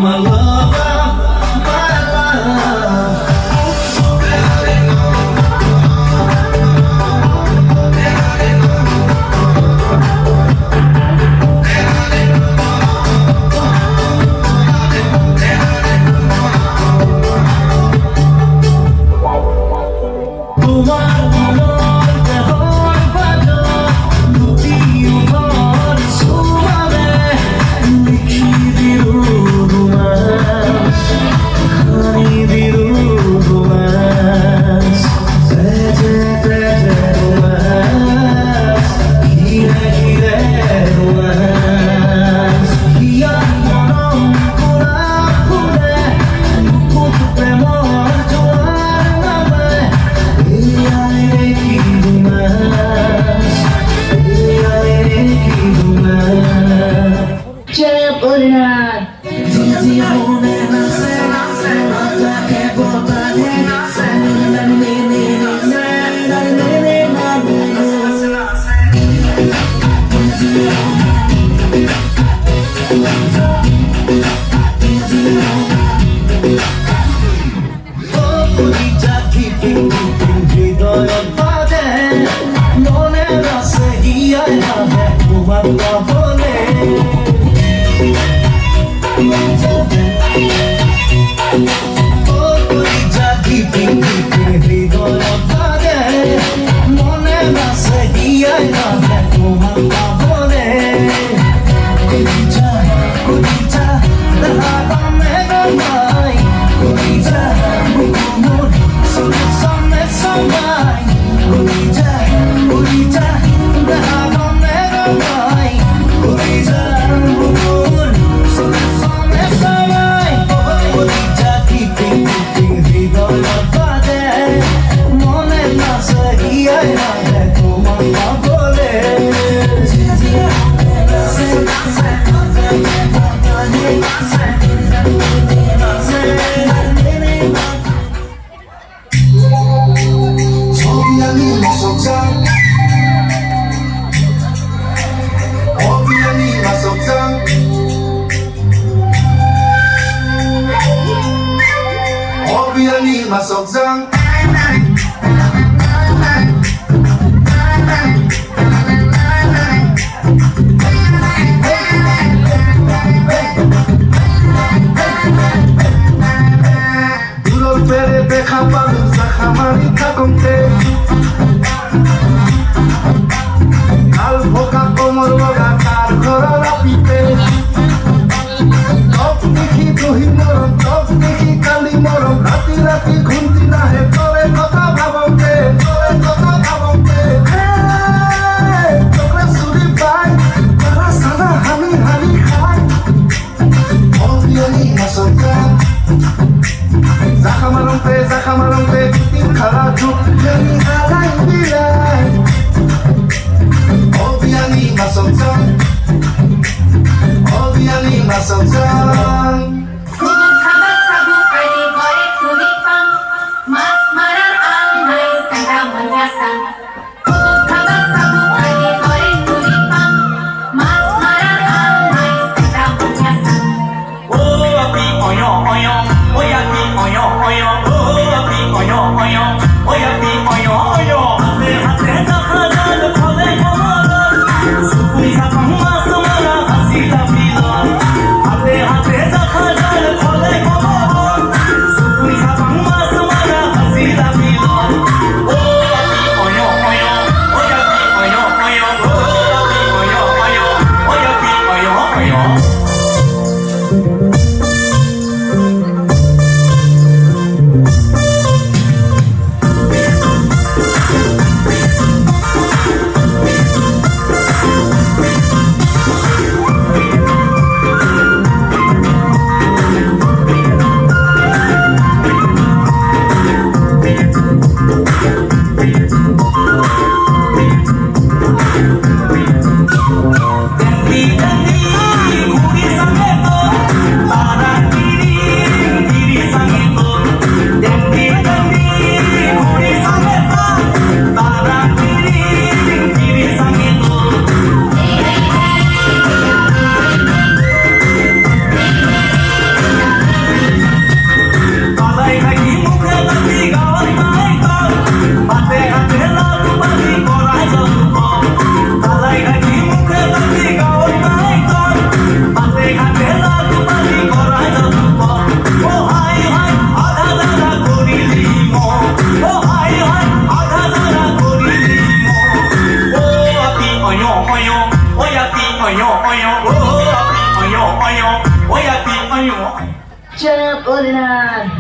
my lover, my love. Oya pi oyo, Chap Orinan.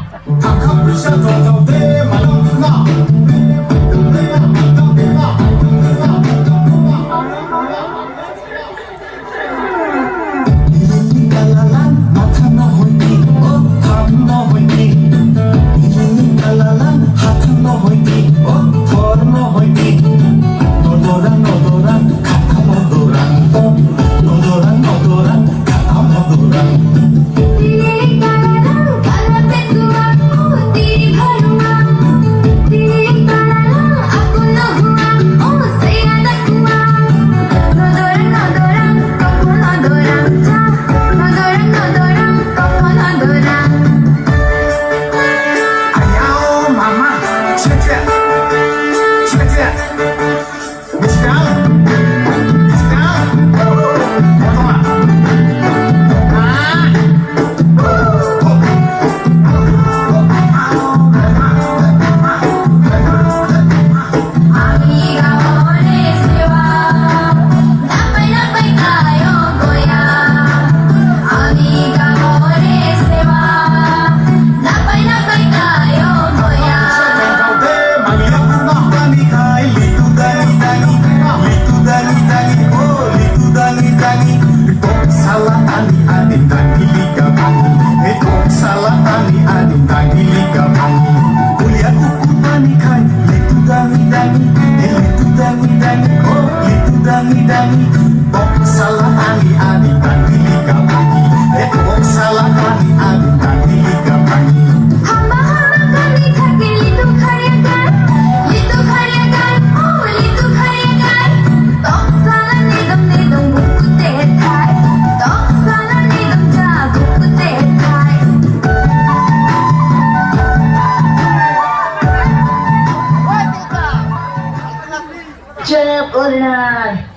Chap Orinan.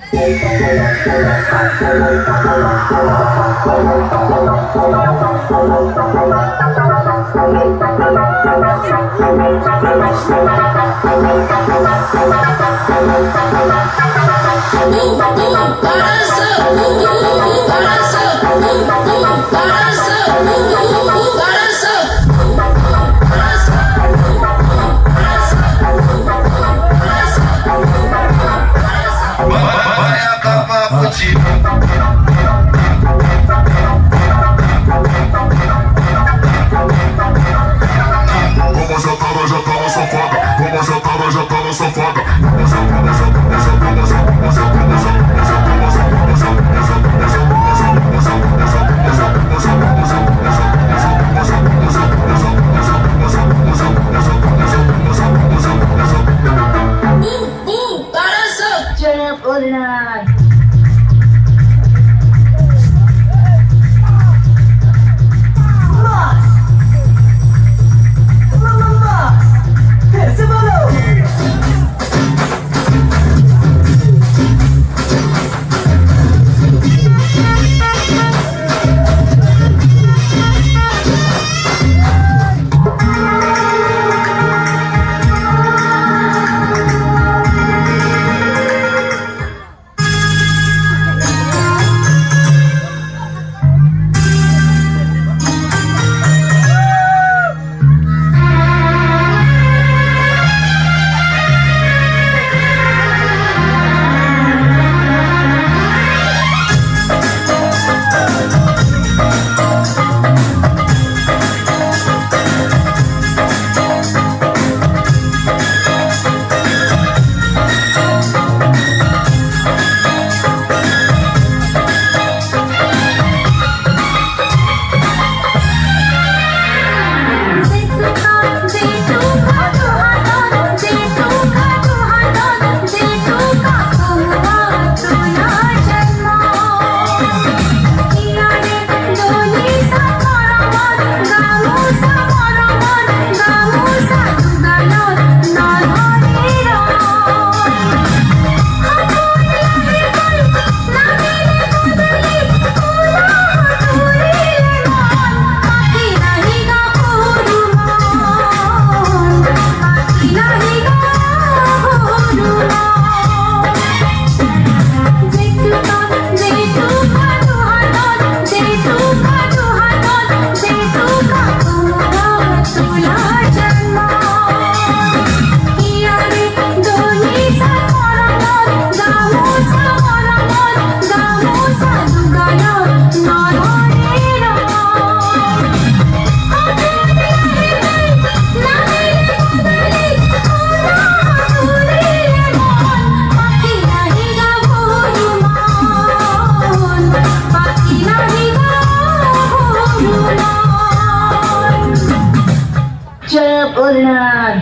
Orinar.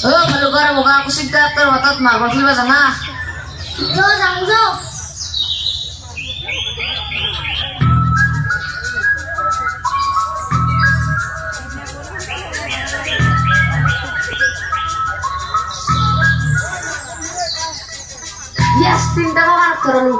Kalau gara boga aku sih gator watat marbar sila sana. Jo jang jo. Yes, tinta ko kan terlalu.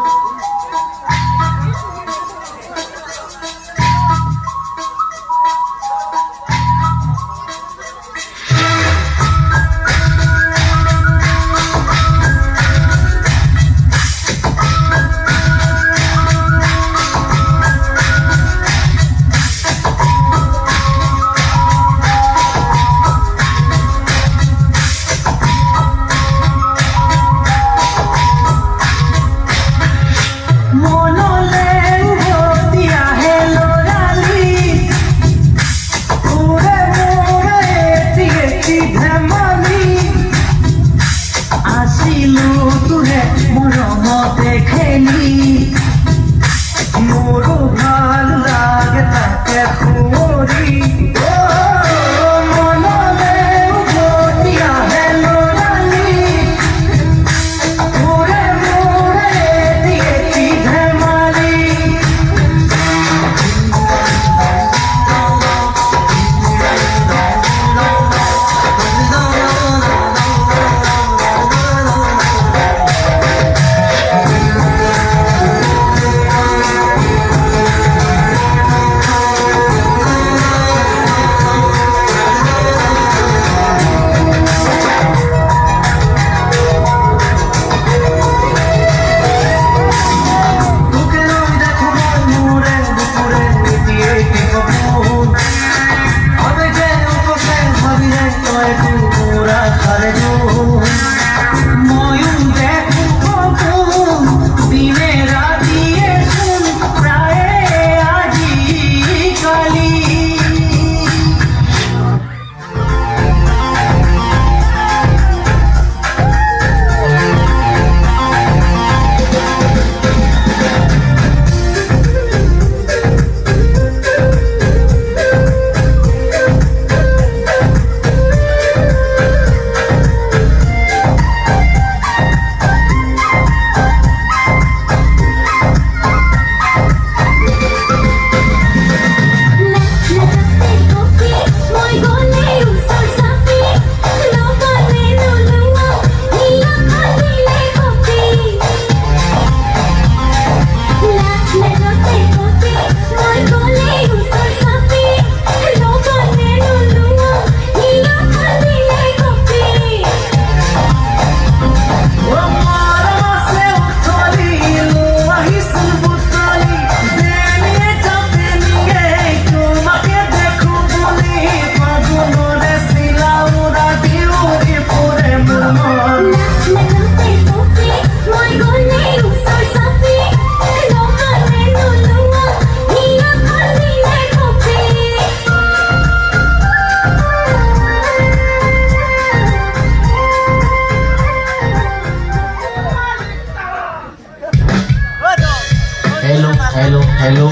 Hello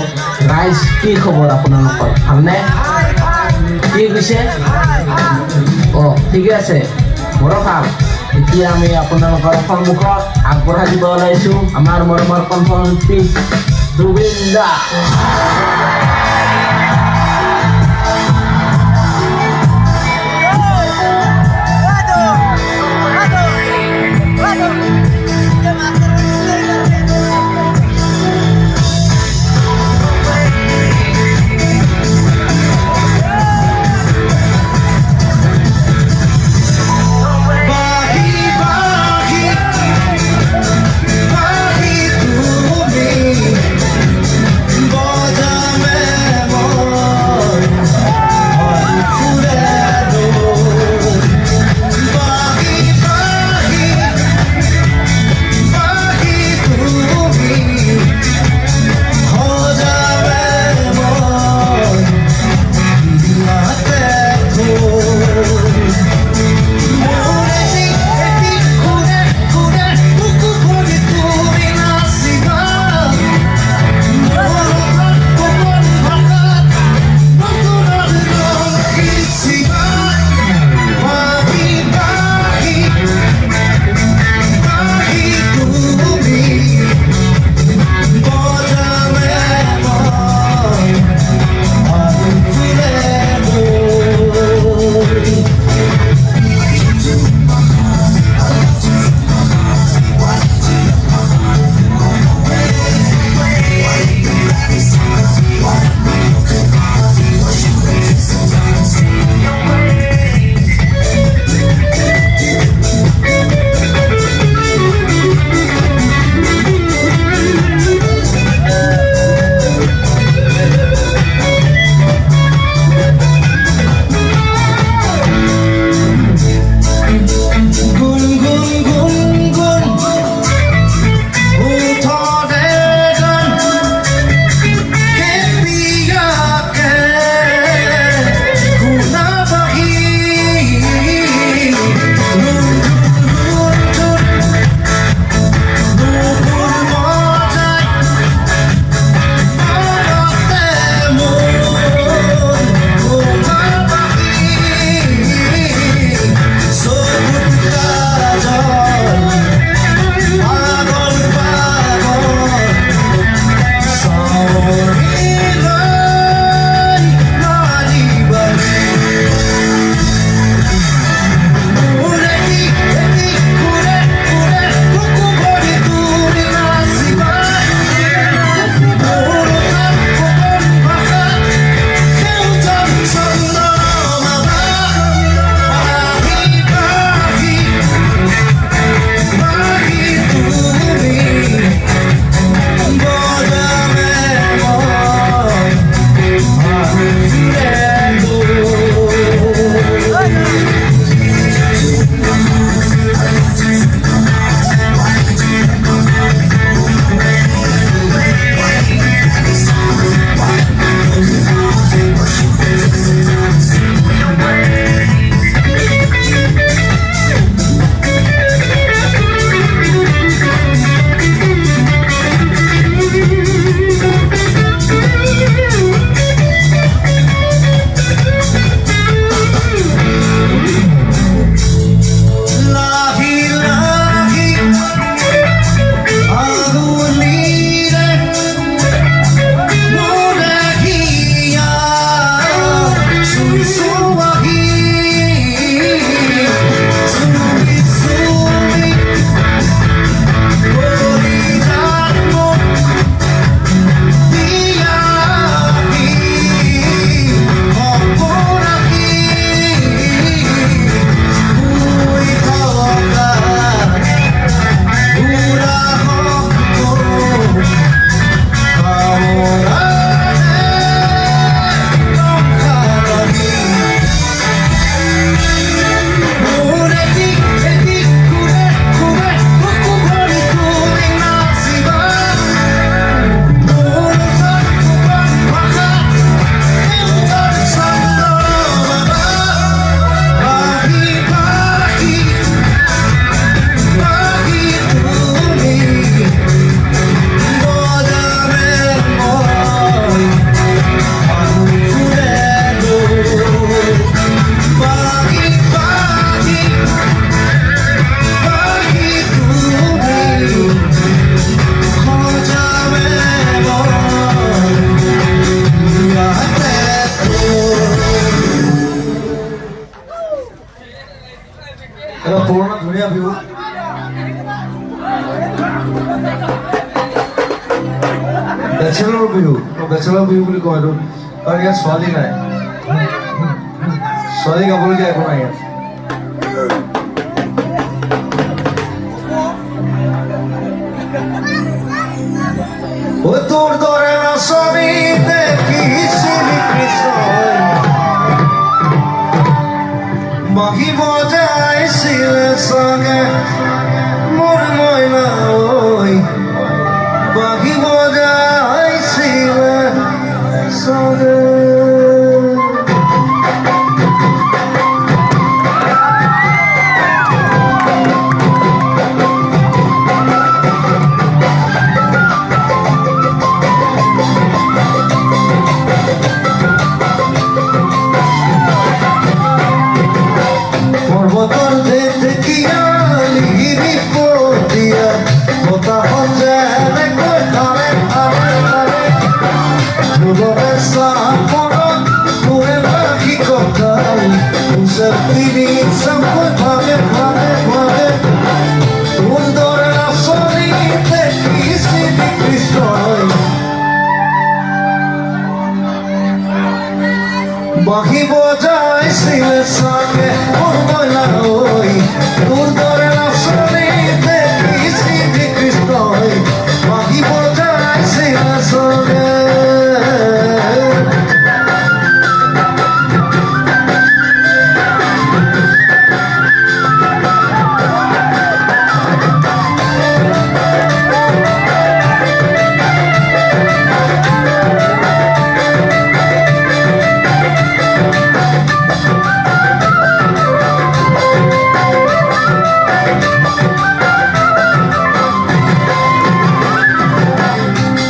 guys কি খবৰ আপোনালোকৰ ভালনে কি কৈছে ও ঠিক আছে মোৰ ভাল এতিয়া আমি আপোনালোকৰ সন্মুখত আগবঢ়াই দিব ওলাইছো আমাৰ মৰমৰ কণ্ঠশিল্পী জুবিন দা Boja me bachelor Bihu bachelor Bihu বুলি কয় এইটো কাৰণ ইয়াত ছোৱালী নাই ছোৱালী গাবলগীয়া একো নাই ইয়াত ও তোৰ দৰে নাচনি দেখিছিলি কৃষ্ণ বাঁহী বজাইছিলে চাগে মোৰ মইনা ঐ বাঁহী বজাইছিলে চাগে পৰ্বতৰ দেখিয়া লিগিৰি পতিয়া বতাহত যেনেকৈ ধাৰে ধাৰে ধাৰে ঢোলৰে চাপৰত মোৰে বাঁহী কঁকাল উচৰ তিনি চামকৈ ভাগে ভাগে ভাগে তোৰ দৰে নাচনি দেখিছিলি কৃষ্ণই বাঁহী বজাইছিলে চাগে মোৰ মইনা ঐ তোৰ দৰে নাচনি দেখিছিলি কৃষ্ণই বাঁহী বজাইছিলে চাগে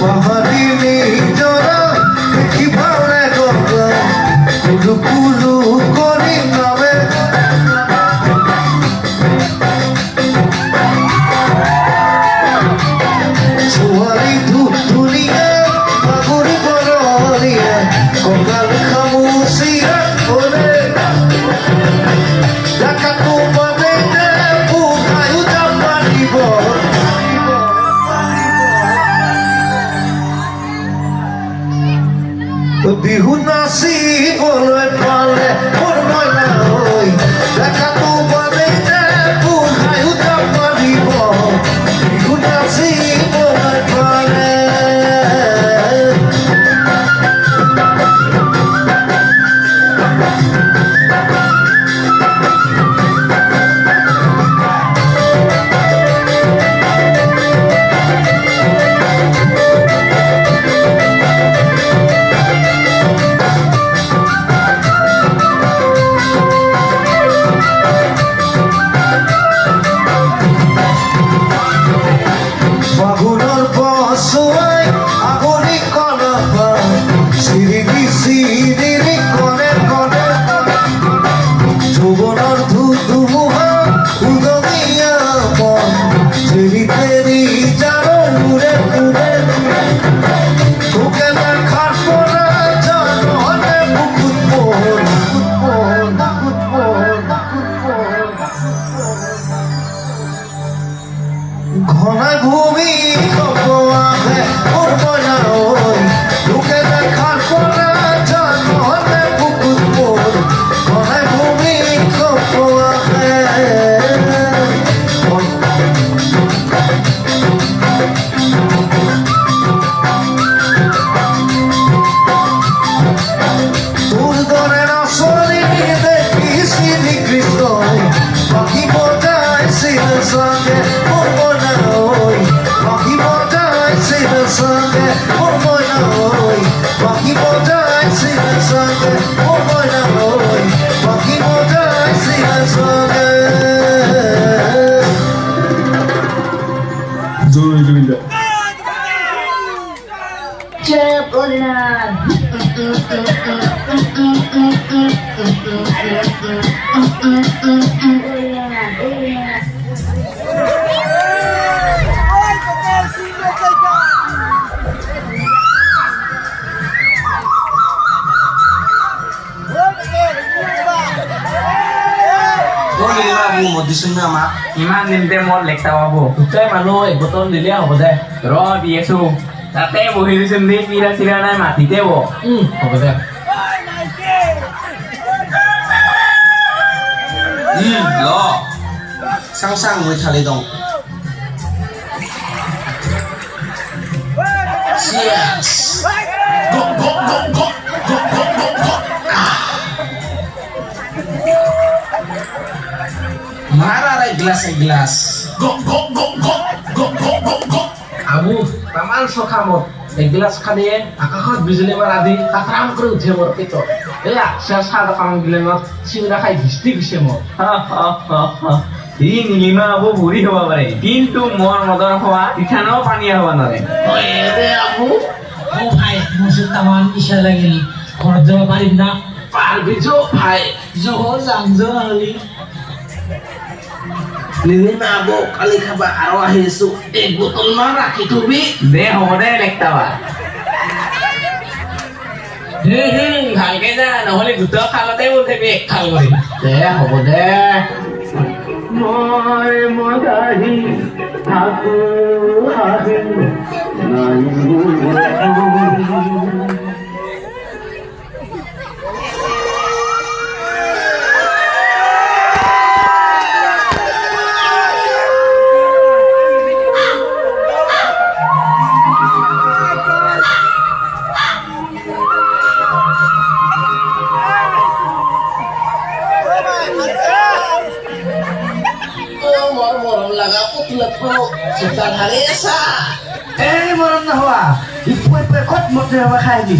পাহাড়ি নিজৰা দেখি ভালে গলা কুলু কুলু কৰি নামে ছোৱালী ধুনীয়া বাগৰি বৰলীয়া কঁকাল খামুচিয়া কৰে ডাকাটো বাবে বুঢ়ায়ো যাম মাৰিব বিহু নাচিবলৈ পালে মোৰ মইনা ঐ দেখাটো বাবে বুঢ়ায়ো যাম মাৰিব বিহু নাচিবলৈ পালে ফাগুনৰ বছুৱাই আগৰি কলপা চিৰিকি চিৰিৰি কনে কনে যৌৱনৰ ধুমুহা উদঙীয়া মন চেৰি তেৰি জানো উৰে উৰে তোকে দেখাৰ পৰা জানতে বুকুত পৰ ঘনাই ভূমি কপোৱাহে মোৰ মইনা ঐ তোকে দেখাৰ পৰা জানতে বুকুত পৰ ঘনাই ভূমি কপোৱাহে তোৰ দৰে নাচনি দেখিছিলি কৃষ্ণই বাঁহী বজাইছিলে চাগে মোৰ মইনা ঐ বাঁহী বজাইছিলে চাগে মোৰ মইনা ঐ বাঁহী বজাইছিলে চাগে মোৰ মইনা ঐ বাঁহী বজাইছিলে চাগে জয় গোবিন্দ জয় ভোলেনাথ দিছোন আমাক ইমান দিনতে মোৰ লেকচাৰ পাব দুটাই মানুহ এক বটল দিলে হ'ব দে ৰ দি আছো তাতে বহি দিছোন দেই পিৰা চিৰা নাই মাটিতে ব হ'ব দে ল চাং চাং মই থালি দওঁ Cheers. Go, go, go, go, go, go, go, go. Mara ay glass. Go, go, go, go, go, go, go, go. Abu তামান সখামত এগিলাস খানিয়ে আকাশত বিজুলী মাৰা দি কাকৰাম কৰি উঠে মোৰ পেটত এই আকছা চাহ দোকান গিলেনত চিংৰা খাই ভিষ্টি গৈছে মোৰ ই নীলিমা হ'ব বুঢ়ী হ'ব পাৰে কিন্তু মোৰ মদৰ খোৱা পিঠানো পানীয়া হ'ব নোৱাৰে আবু ও ভাই মোৰ তামান ইচ্ছা লাগিল ঘৰত যাব পাৰিম না পাৰবি যো ভাই যো যাম যো নহলি Nilima abo kali khaba aro ahisu ek botol ma rakhi thubi দে হ'ব দে লেকটাবা ভালকে যা নহ'লে গোটৰ খালতে উঠিবি এক খাল কৰি দে হ'ব দে মই মদাহি থাকো আহি mor morom laga putlet ko setan hari esa এই মৰম নহোৱা ইপুৱে ক'ত মতে হ'ব খাই দি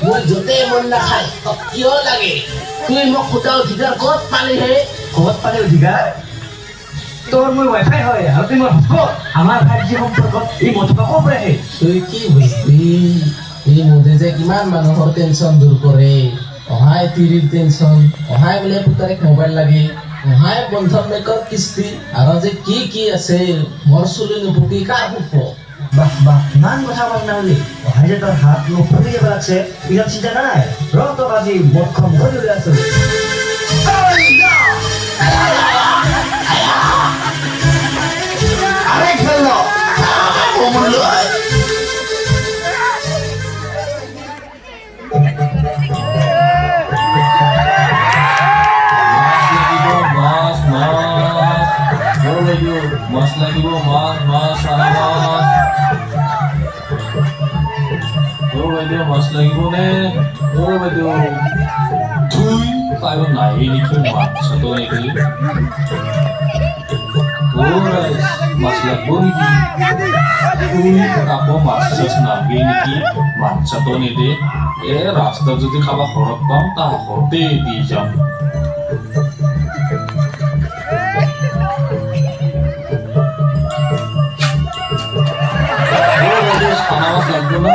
মই যতে মন নাখায় তক কিয় লাগে তুই মোক খুটা অধিকাৰ ক'ত পালি হে ক'ত পালে অধিকাৰ তোৰ মোৰ ৱাইফাই হয় আৰু তুমি হটস্পট আমাৰ 5G সম্পৰ্কত এই মতবা ক'ৰ পৰা আহে তুই কি বুঝবি এই মোদে যে কিমান মানুহৰ টেনচন দূৰ কৰে অহাই তিৰিৰ টেনচন অহাই বোলে পুতাৰেক মোবাইল লাগে অহাই বন্ধন বেংকৰ কিস্তি আৰু যে কি আছে মোৰ চুলি নুপুকি কাৰ হুপ বাহ বাহ ইমান কথা কম নহ'লি অহাই যে তোৰ হাত নুফুলি যাব লাগছে পিছত চিন্তা নাই ৰ তোক আজি মদখন গৈ লৈ আছো আরে খেলো কোমল লয় মাছ লাগিব মাছ বাইদেউ মাছ লাগিব নে বাইদেউ ধুই খাই নাহি নেকি মাছটো নেকি মাছ লাগিব নেকি তুই আকৌ মাছ চাছ নাহি নেকি মাছটো নেদে ৰাস্তাত যদি খাবা ঘৰত পাম তাৰ ঘৰতে দি যাম খানাবাস লাগবে না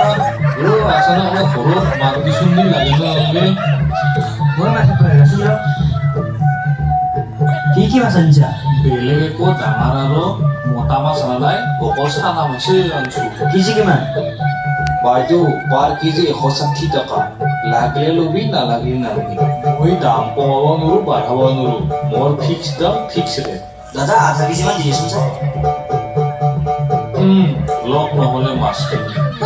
আসলে আমৰা খৰচ মাৰুতি সুন্দৰী লাগে না আমাকে মই মাছ ৰাখিছো কি মাছ আনিছা বেলেগ একো ডাঙৰ আৰু মতা মাছ নালায় অকল চানা মাছে আনিছো কেজি কিমান বাইদেউ পাৰ কেজি 160 টকা লাগিলে লবি নালাগিলে নালাগি মই দাম কমাব নোৱাৰো বাঢ়াব নোৱাৰো মোৰ ফিক্স দাম ফিক্স ৰেট দাদা আধা কেজি মান দিয়েছোন স্যাৰ লগ নহলে মাছ কিনি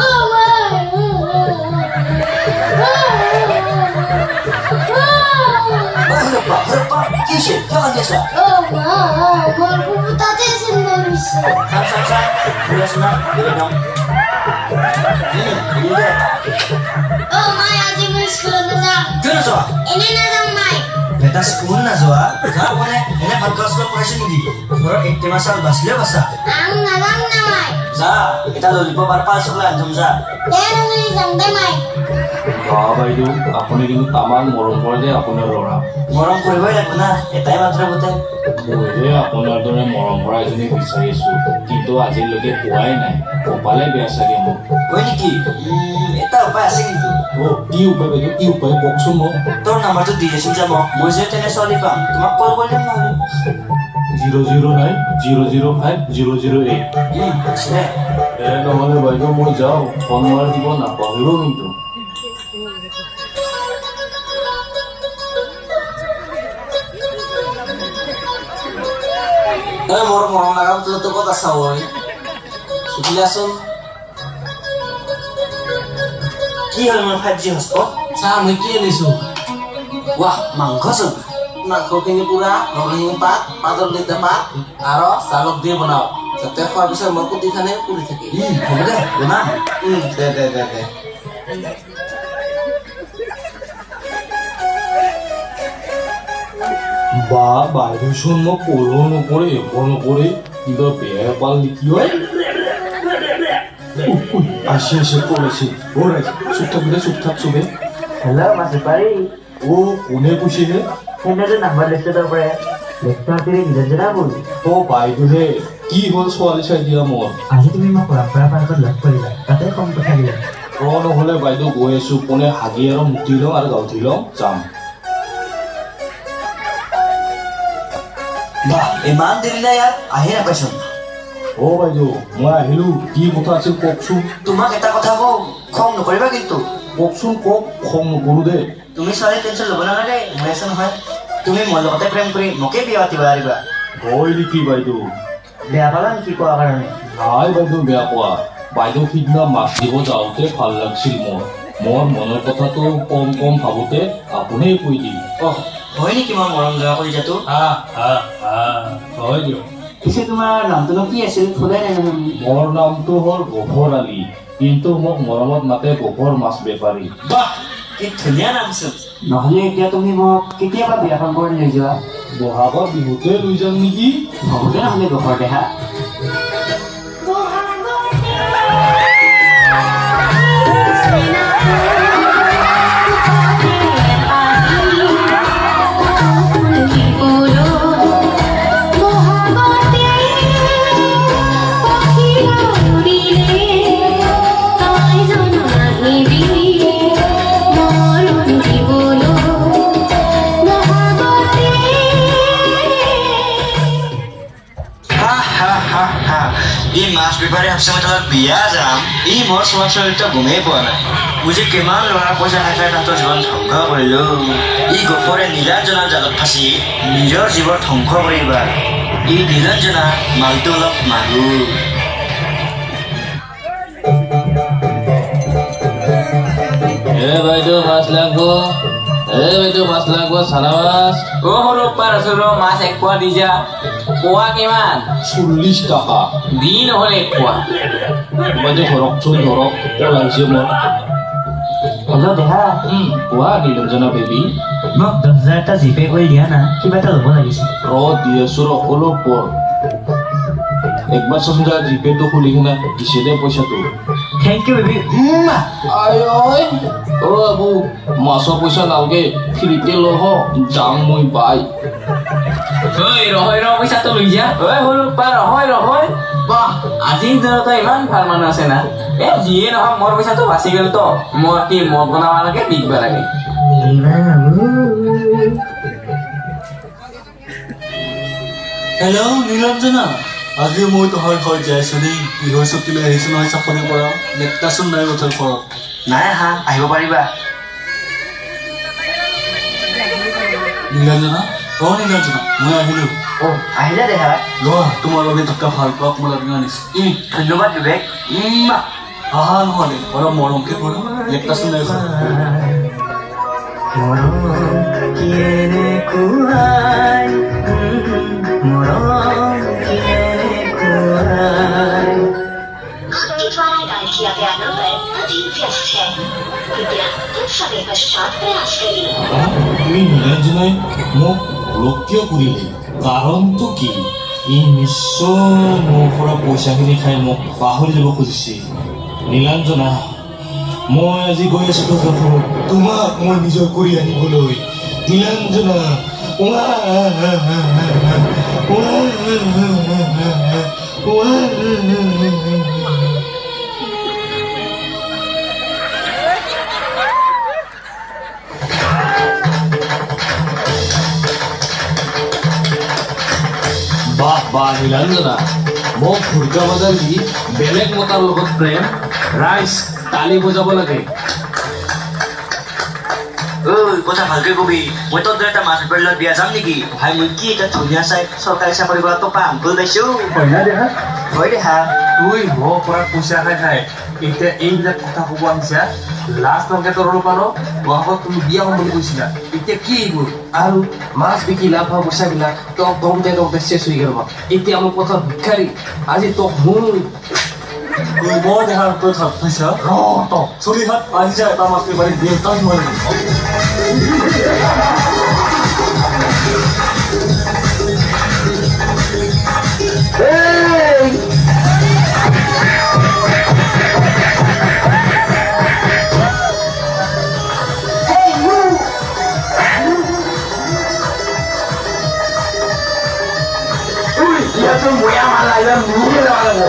এটা স্কুল না যোৱা যা মানে এনে ভাত ক্লাছ কৰি পঢ়াইছে নেকি ঘৰৰ এক টেমা চাউল বাচিলে বাচা যা এটা ললিপপ আৰু 5 চকলেট আনজম যা বাইদেউ আপুনি কিন্তু তামান মৰম কৰে যে আপোনাৰ ল'ৰা মৰম কৰিবই লাগিব না এটাই মাত্ৰ গোটে মইহে আপোনাৰ দৰে মৰম কৰা এজনী বিচাৰি আছো কিন্তু আজিলৈকে পোৱাই নাই কপালে বেয়া চাগে মোক হয় নেকি এটা উপায় আছে কিন্তু কি উপায় বাইদেউ কি উপায় কওকচোন মোক তোৰ নাম্বাৰটো দি দিছো যা মই যে তেনে ছোৱালী পাম তোমাক কল কৰি দিম নহ'লে 009 005 008 আছে নহ'লে বাইদেউ মই যাওঁ ফোন মাৰি দিব নাপাহৰিব কিন্তু মৰম লগা তো ক'ত আছা ঐ সুধিলাচোন কি হ'ল মোৰ 5G হটস্পট চা মই কি আনিছো ৱাহ মাংস চোন মাংসখিনি পুৰা নৰসিংহ পাত পাতৰ লৈতে পাত আৰু চালক দি বনাও যাতে খোৱাৰ পিছত মোৰ কুটিখানে পুৰি থাকে হ'ব দে বনা দে বা বাইদেউচোন মই পঢ়িব নকৰে একো নকৰে কিবা বেয়া পাল নেকি হয় আসে পড়েছে ওৰে চুপ থাক চুবে হেল্ল' মাছ বেপাৰী ও কোনে কৈছে হে সেইদিনা নাম্বাৰ লিষ্টৰ পৰা লেকচাৰ কৰি নিৰঞ্জনা বল অ বাইদেউহে কি হ'ল ছোৱালী চাই দিয়া মোৰ আজি তুমি মোক পৰম্পৰা পাৰ্কত লগ কৰিবা তাতে কম কথা দিলা নহ'লে বাইদেউ গৈ আছো কোনে হাগি আৰু মুতি লওঁ আৰু গাঁঠি লওঁ যাম বাহ ইমান দেৰি নাই ইয়াত আহি নাপাইছোন অ বাইদেউ মই আহিলো কি কথা আছিল কওকচোন তোমাক এটা কথা কওঁ খং নকৰিবা কিন্তু কওকচোন কওক খং নকৰো দে তুমি ছোৱালী টেনশ্যন ল'ব নালাগে মই আছো নহয় তুমি মোৰ লগতে প্ৰেম কৰি মোকে বিয়া পাতিব পাৰিবা হয় নেকি বাইদেউ বেয়া পালা নেকি কোৱাৰ কাৰণে নাই বাইদেউ বেয়া পোৱা বাইদেউ সিদিনা মাছ দিব যাওঁতে ভাল লাগিছিল মোৰ মনৰ কথাটো কম ভাবোতে আপুনিয়ে কৈ দিলে অহ হয় নেকি মই মৰম জয়া কৰি যাতো হয় দিয়ক পিছে তোমাৰ নামটোনো কি আছিল সোধাই নাই নহয় মোৰ নামটো হ'ল গফৰ আলী কিন্তু মোক মৰমত মাতে গফৰ মাছ বেপাৰী বাহ কি ধুনীয়া নাম চোন নহ'লে এতিয়া তুমি মোক কেতিয়াবা বিয়াখন কৰি লৈ যোৱা বহাগৰ বিহুতে লৈ যাম নেকি হ'ব দে নহ'লে গফৰ দেহা এই মাছ বেপাৰী ভাবছে মই তাত বিয়া যাম ই মোৰ স্বভাৱ চৰিত্ৰ গমেই পোৱা নাই মই যে কিমান ল'ৰা পইচা খাই তাহাঁতৰ জীৱন ধ্বংস কৰিলো ই গফৰে নীলাঞ্জনাৰ জালত ফাঁচি নিজৰ জীৱন ধ্বংস কৰিবা ই নীলাঞ্জনা মালটো অলপ মাগুৰ বাইদেউ মাছ লাগব চানা মাছ অ সৰু পাৰ আছো ৰ মাছ 1 পোৱা দি যা পোৱা কিমান 40 টকা দি নহ'লে 1 পোৱা বাইদেউ ধৰকচোন ধৰক ওলাইছে মোৰ হেল্ল' দেহা কোৱা নীলঞ্জনা বেবী মোক 10,000 এটা জিপে কৰি দিয়া না কিবা এটা ল'ব লাগিছিল দি আছো অলপ পৰ একবাৰ চোন যা জিপেটো খুলি কিনে দিছে দে পইচাটো থেংক ইউ বেবি অ বাবু মাছৰ পইচা নালগে ফ্ৰীতে লহ যাম মই বাই ঐ ৰহৈ পইচাটো লৈ যা ঐ সৰু পাৰ ৰহৈ বাহ আজিৰ দিনত ইমান ভাল মানুহ আছে না যিয়ে নহওক মোৰ পইচাটো বাচি গ'ল তো মই কি মদ বনাব লাগে বিকিব লাগে হেল্ল' নীলাঞ্জনা আজি মই তোহাৰ ঘৰত যাই আছো দেই গৃহ চকীলৈ আহিছো নহয় চাকৰি পৰা লেকটাচোন নাই মুঠৰ ঘৰত নাই আহা আহিব পাৰিবা নীলাঞ্জনা নীলাঞ্জনা মই আহিলো আহিলে দেহা তোমাৰ বাবে থকা ভাল পোৱা কমলা দিনা আনিছো ধন্যবাদ বিবেক আহা নহ'লে অলপ মৰমকে কৰা লেকটাচোন নাই ঘৰত आपके द्वारा डायल किया गया नंबर अभी व्यस्त है कृपया कुछ समय पश्चात प्रयास करिए তুমি নীলাঞ্জনাই মোক ব্লক কিয় কৰিলে কাৰণটো কি ই নিশ্চয় মোৰ পৰা পইচাখিনি খাই মোক পাহৰি যাব খুজিছে নীলাঞ্জনা মই আজি গৈ আছো ঘৰত তোমাক মই নিজৰ কৰি আনিবলৈ নীলাঞ্জনা বাহ নীলাঞ্জনা মোক ভুৰকা বজাৰ দি বেলেগ মতাৰ লগত প্ৰেম ৰাইজ তালি বজাব লাগে কথা ভালকে কবি মই তোৰ দৰে এটা মাছ বেপাৰীৰ লগত বিয়া যাম নেকি ভাই মই কি এটা ধুনীয়া চাই চৰকাৰী চাকৰি কৰা তোৰ পাম ভুল পাইছো হয় দেহা তুই মোৰ পৰা পইচা খাই এতিয়া এইবিলাক কথা ক'ব আহিছা লাষ্ট নামকে তোৰ পাৰ বহাগত তুমি বিয়া হ'ম বুলি কৈছিলা এতিয়া কি এইবোৰ আৰু মাছ বিকি লাভ হোৱা পইচাবিলাক তোক দমতে চেচ হৈ গ'ল এতিয়া মোৰ পথত ভিক্ষাৰী আজি তোক মোৰ বৰ দেহাৰ তই থাক পাইছা তক চলি হাত আজি যা এটা মাছ বেপাৰী দিয়ে তাই মই ইয়াতো ময়া মালা এইবাৰ মুখে যাব লাগিব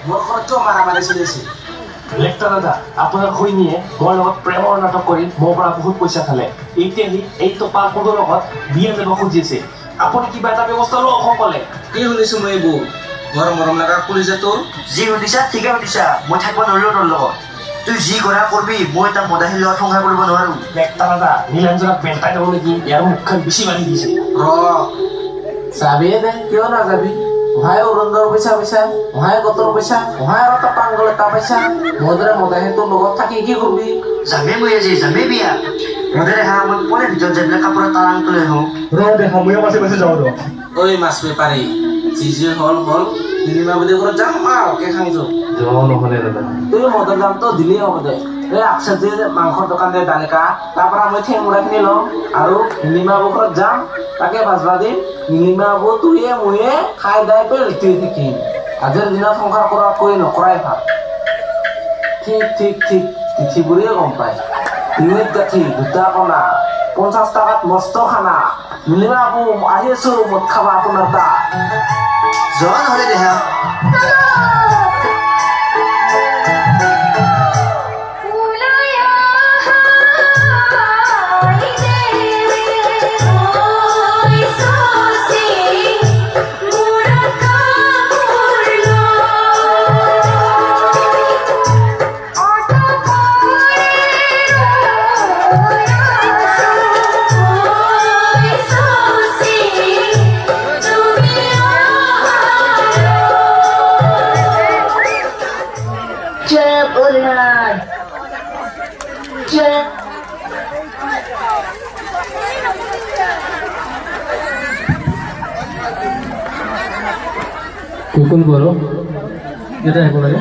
মোৰ ঘৰত মাৰামাৰি চলি আছে লেক্টাৰ দাদা আপোনাৰ সৈনীয়ে মোৰ লগত প্ৰেমৰ নাটক কৰি মোৰ পৰা বহুত পইচা খালে এতিয়া সি এই টপা কোনৰ লগত বিয়া যাব খুজি আছে আপুনি কিবা এটা ব্যৱস্থা লওক সকলে কি শুনিছো মই এইবোৰ ঘৰ মৰম লগা কৰিছে তোৰ যি সুধিছা ঠিকে সুধিছা মই থাকিব নোৱাৰিলো তোৰ লগত তুই যি কৰা কৰবি মই এটা মদাহীৰ লগত সংসাৰ কৰিব নোৱাৰো লেক্টাৰ দাদা নীলাঞ্জনক বেলটাই দিব নেকি ইয়াৰ মুখখন বেছি বান্ধি দিছে যাবিয়ে দে কিয় নাযাবি ওহাই অৰুণৰ পইচা ওহাই গতৰ পইচা ওহাই আৰু এটা পাংগল এটা পইচা মদৰে মদাহী তোৰ লগত থাকি কি কৰবি যামে মই আজি যামে বিয়া মদেৰে হা মই পৰে ভিতৰত যাই পেলাই কাপোৰৰ তাৰাং তুলে হওঁ দেখা ময়ো পাছে পাছে যাওঁ ৰ ঐ মাছ বেপাৰী যি হ'ল নিলিমা বুলি ঘৰত যাম আৰু কে খাই যাওঁ যোৱা নহ'লে দাদা তুই মদৰ দামটো দিলেই হ'ব দে এই আপচেত যে মাংসৰ দোকান দে দালিকা তাৰ পৰা মই ঠেং মুৰাখিনি ল'ম আৰু নীলিমা বৌ ঘৰত যাম তাকে ভাজবা দিম নীলিমা বৌ তুয়ে ময়ে খাই দাই পেলাই থাকিম আজিৰ দিনত সংসাৰ কৰাতকৈ নকৰাই ভাল ঠিক তিথিবোৰে গম পায় তিনিত গাঠি দুটা কণা 50 টকাত মস্ত খানা নীলিমা বৌ আহি আছো মদ খাবা আপোনাৰ তাত যোৱা নহ'লে দেহা কোন বড় এটা এখন লাগে